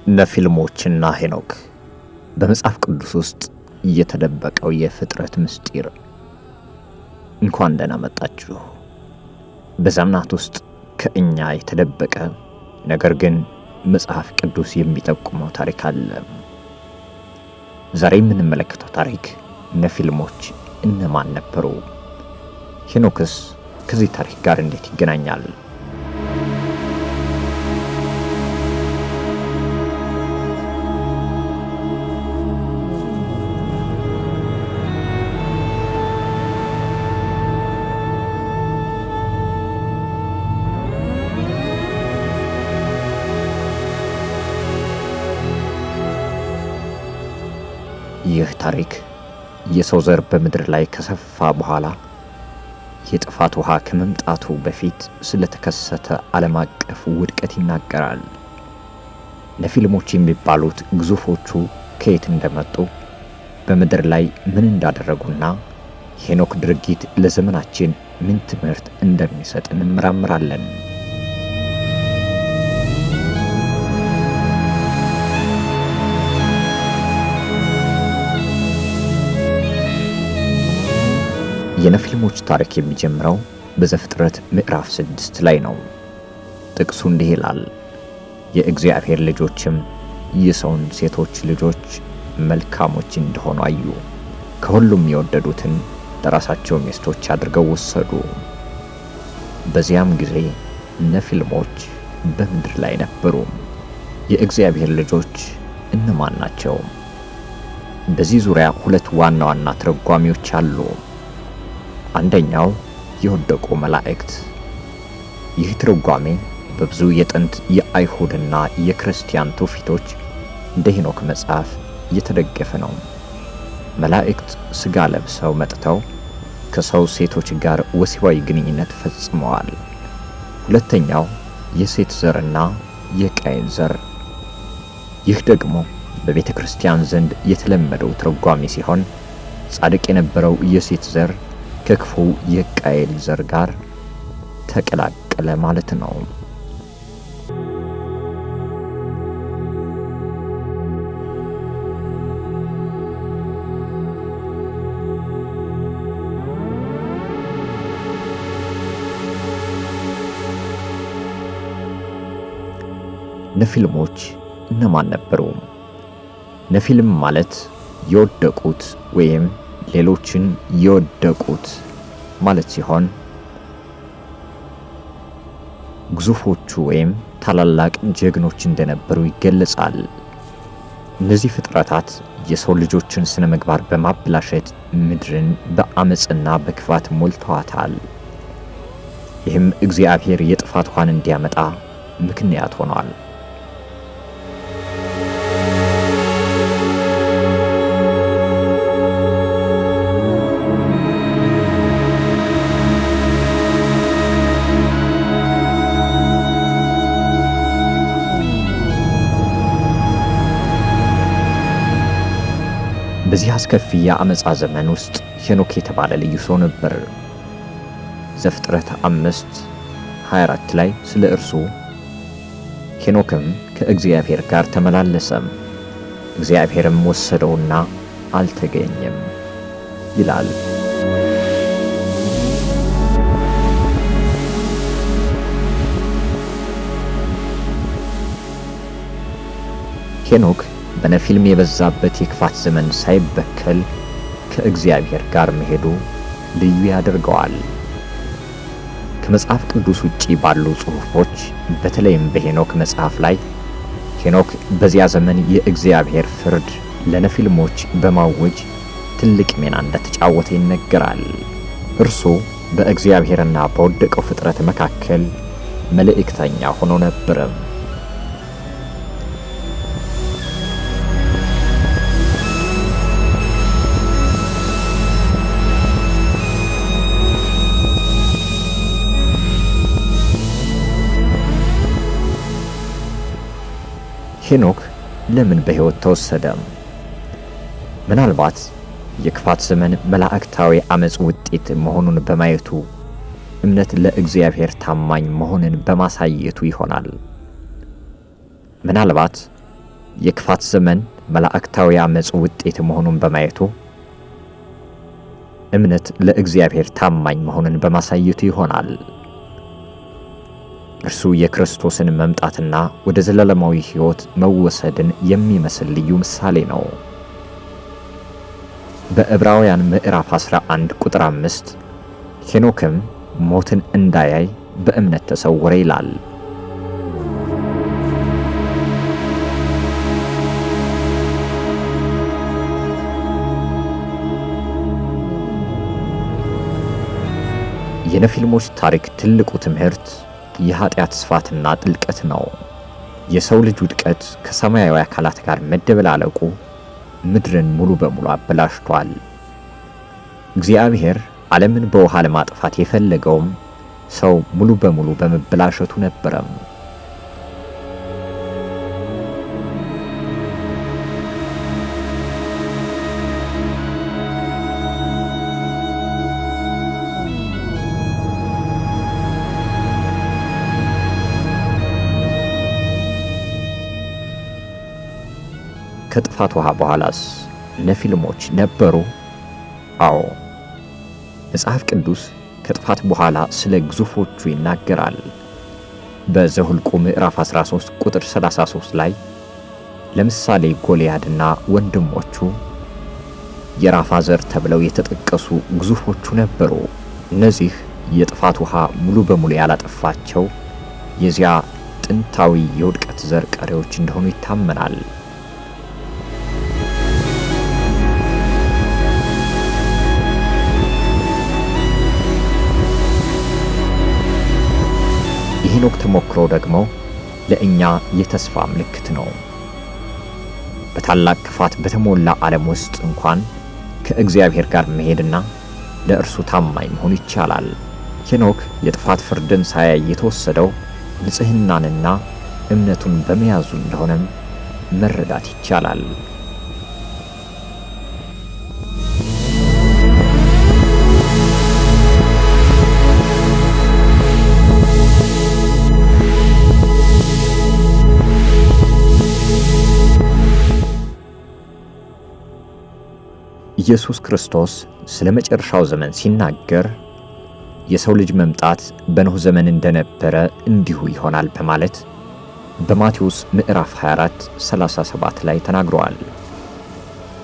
ነፊልሞችና ሄኖክ በመጽሐፍ ቅዱስ ውስጥ የተደበቀው የፍጥረት ምስጢር። እንኳን ደህና መጣችሁ። በዘመናት ውስጥ ከእኛ የተደበቀ ነገር ግን መጽሐፍ ቅዱስ የሚጠቁመው ታሪክ አለ። ዛሬ የምንመለከተው ታሪክ ነፊልሞች እነማን ነበሩ? ሄኖክስ ከዚህ ታሪክ ጋር እንዴት ይገናኛል? ይህ ታሪክ የሰው ዘር በምድር ላይ ከሰፋ በኋላ የጥፋት ውሃ ከመምጣቱ በፊት ስለተከሰተ ዓለም አቀፍ ውድቀት ይናገራል። ነፊልሞች የሚባሉት ግዙፎቹ ከየት እንደመጡ፣ በምድር ላይ ምን እንዳደረጉና ሄኖክ ድርጊት ለዘመናችን ምን ትምህርት እንደሚሰጥ እንመራመራለን። የነፊልሞች ታሪክ የሚጀምረው በዘፍጥረት ምዕራፍ 6 ላይ ነው። ጥቅሱ እንዲህ ይላል፣ የእግዚአብሔር ልጆችም የሰውን ሴቶች ልጆች መልካሞች እንደሆኑ አዩ፣ ከሁሉም የወደዱትን ለራሳቸው ሚስቶች አድርገው ወሰዱ። በዚያም ጊዜ ነፊልሞች በምድር ላይ ነበሩ። የእግዚአብሔር ልጆች እነማን ናቸው? በዚህ ዙሪያ ሁለት ዋና ዋና ትርጓሜዎች አሉ። አንደኛው የወደቁ መላእክት። ይህ ትርጓሜ በብዙ የጥንት የአይሁድና የክርስቲያን ትውፊቶች እንደ ሄኖክ መጽሐፍ የተደገፈ ነው። መላእክት ሥጋ ለብሰው መጥተው ከሰው ሴቶች ጋር ወሲባዊ ግንኙነት ፈጽመዋል። ሁለተኛው የሴት ዘርና የቃየል ዘር። ይህ ደግሞ በቤተ ክርስቲያን ዘንድ የተለመደው ትርጓሜ ሲሆን ጻድቅ የነበረው የሴት ዘር ከክፉ የቃየል ዘር ጋር ተቀላቀለ ማለት ነው። ነፊልሞች እነማን ነበሩ? ነፊልም ማለት የወደቁት ወይም ሌሎችን የወደቁት ማለት ሲሆን ግዙፎቹ ወይም ታላላቅ ጀግኖች እንደነበሩ ይገለጻል። እነዚህ ፍጥረታት የሰው ልጆችን ስነ ምግባር በማበላሸት ምድርን በአመጽና በክፋት ሞልተዋታል። ይህም እግዚአብሔር የጥፋት ውሃን እንዲያመጣ ምክንያት ሆኗል። በዚህ አስከፊ የአመጻ ዘመን ውስጥ ሄኖክ የተባለ ልዩ ሰው ነበር። ዘፍጥረት 5:24 ላይ ስለ እርሱ ሄኖክም ከእግዚአብሔር ጋር ተመላለሰም፣ እግዚአብሔርም ወሰደውና አልተገኘም ይላል። ሄኖክ በነፊልም የበዛበት የክፋት ዘመን ሳይበከል ከእግዚአብሔር ጋር መሄዱ ልዩ ያደርገዋል። ከመጽሐፍ ቅዱስ ውጪ ባሉ ጽሑፎች በተለይም በሄኖክ መጽሐፍ ላይ ሄኖክ በዚያ ዘመን የእግዚአብሔር ፍርድ ለነፊልሞች በማወጅ ትልቅ ሚና እንደተጫወተ ይነገራል። እርሱ በእግዚአብሔርና በወደቀው ፍጥረት መካከል መልእክተኛ ሆኖ ነበር። ሄኖክ ለምን በሕይወት ተወሰደ? ምናልባት የክፋት ዘመን መላእክታዊ አመጽ ውጤት መሆኑን በማየቱ እምነት ለእግዚአብሔር ታማኝ መሆንን በማሳየቱ ይሆናል። ምናልባት የክፋት ዘመን መላእክታዊ አመጽ ውጤት መሆኑን በማየቱ እምነት ለእግዚአብሔር ታማኝ መሆኑን በማሳየቱ ይሆናል። እርሱ የክርስቶስን መምጣትና ወደ ዘላለማዊ ሕይወት መወሰድን የሚመስል ልዩ ምሳሌ ነው። በዕብራውያን ምዕራፍ 11 ቁጥር 5 ሄኖክም ሞትን እንዳያይ በእምነት ተሰወረ ይላል። የነፊልሞች ታሪክ ትልቁ ትምህርት የኃጢአት ስፋትና ጥልቀት ነው። የሰው ልጅ ውድቀት ከሰማያዊ አካላት ጋር መደበላለቁ ምድርን ሙሉ በሙሉ አበላሽቷል። እግዚአብሔር ዓለምን በውሃ ለማጥፋት የፈለገውም ሰው ሙሉ በሙሉ በመበላሸቱ ነበረም። ከጥፋት ውሃ በኋላስ ነፊልሞች ነበሩ? አዎ። መጽሐፍ ቅዱስ ከጥፋት በኋላ ስለ ግዙፎቹ ይናገራል። በዘኍልቍ ምዕራፍ 13 ቁጥር 33 ላይ ለምሳሌ ጎልያድና ወንድሞቹ የራፋ ዘር ተብለው የተጠቀሱ ግዙፎቹ ነበሩ። እነዚህ የጥፋት ውሃ ሙሉ በሙሉ ያላጠፋቸው የዚያ ጥንታዊ የውድቀት ዘር ቀሪዎች እንደሆኑ ይታመናል። የሄኖክ ተሞክሮ ደግሞ ለእኛ የተስፋ ምልክት ነው። በታላቅ ክፋት በተሞላ ዓለም ውስጥ እንኳን ከእግዚአብሔር ጋር መሄድና ለእርሱ ታማኝ መሆን ይቻላል። ሄኖክ የጥፋት ፍርድን ሳያይ የተወሰደው ንጽሕናንና እምነቱን በመያዙ እንደሆነም መረዳት ይቻላል። ኢየሱስ ክርስቶስ ስለ መጨረሻው ዘመን ሲናገር የሰው ልጅ መምጣት በኖህ ዘመን እንደነበረ እንዲሁ ይሆናል በማለት በማቴዎስ ምዕራፍ 24 37 ላይ ተናግሯል።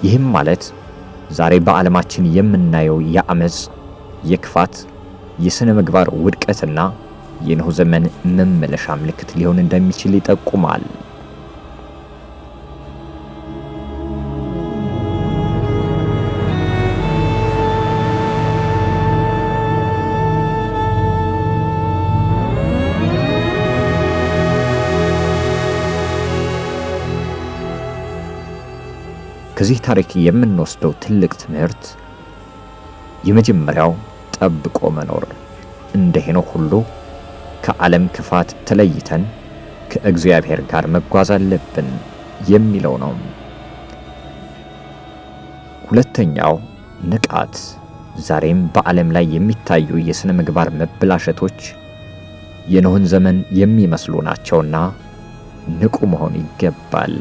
ይህም ማለት ዛሬ በዓለማችን የምናየው የአመጽ፣ የክፋት፣ የሥነ ምግባር ውድቀትና የኖህ ዘመን መመለሻ ምልክት ሊሆን እንደሚችል ይጠቁማል። ከዚህ ታሪክ የምንወስደው ትልቅ ትምህርት የመጀመሪያው ጠብቆ መኖር፣ እንደ ሄኖክ ሁሉ ከዓለም ክፋት ተለይተን ከእግዚአብሔር ጋር መጓዝ አለብን የሚለው ነው። ሁለተኛው ንቃት፣ ዛሬም በዓለም ላይ የሚታዩ የሥነ ምግባር መበላሸቶች የኖህን ዘመን የሚመስሉ ናቸውና ንቁ መሆን ይገባል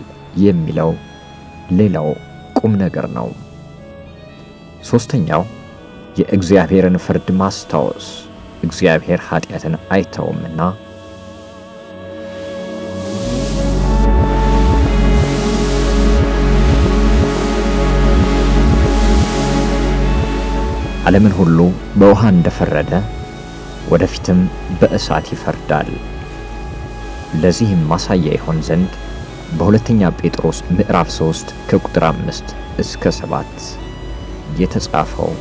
የሚለው ሌላው ቁም ነገር ነው። ሶስተኛው የእግዚአብሔርን ፍርድ ማስታወስ፣ እግዚአብሔር ኃጢአትን አይተውምና ዓለምን ሁሉ በውሃ እንደፈረደ ወደፊትም በእሳት ይፈርዳል። ለዚህም ማሳያ ይሆን ዘንድ በሁለተኛ ጴጥሮስ ምዕራፍ 3 ከቁጥር 5 እስከ 7 የተጻፈው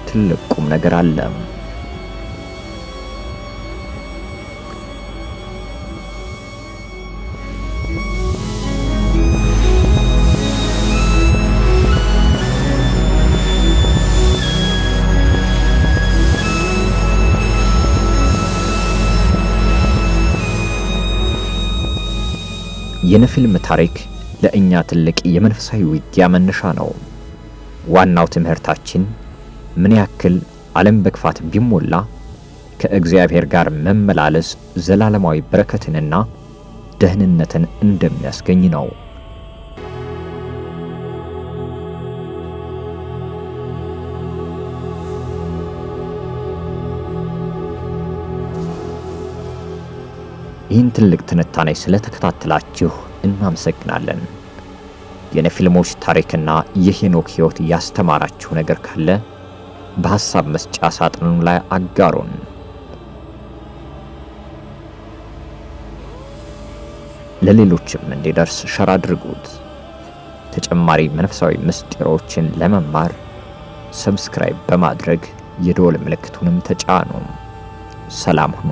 ትልቅ ቁም ነገር አለ። የነፊልም ታሪክ ለእኛ ትልቅ የመንፈሳዊ ውጊያ መነሻ ነው። ዋናው ትምህርታችን ምን ያክል ዓለም በክፋት ቢሞላ ከእግዚአብሔር ጋር መመላለስ ዘላለማዊ በረከትንና ደህንነትን እንደሚያስገኝ ነው። ይህን ትልቅ ትንታኔ ስለተከታተላችሁ እናመሰግናለን። የኔፊልሞች ታሪክና የሄኖክ ሕይወት ያስተማራችሁ ነገር ካለ በሐሳብ መስጫ ሳጥኑ ላይ አጋሩን። ለሌሎችም እንዲደርስ ሸር አድርጉት። ተጨማሪ መንፈሳዊ ምስጢሮችን ለመማር ሰብስክራይብ በማድረግ የደወል ምልክቱንም ተጫኑ። ሰላም ሁኑ።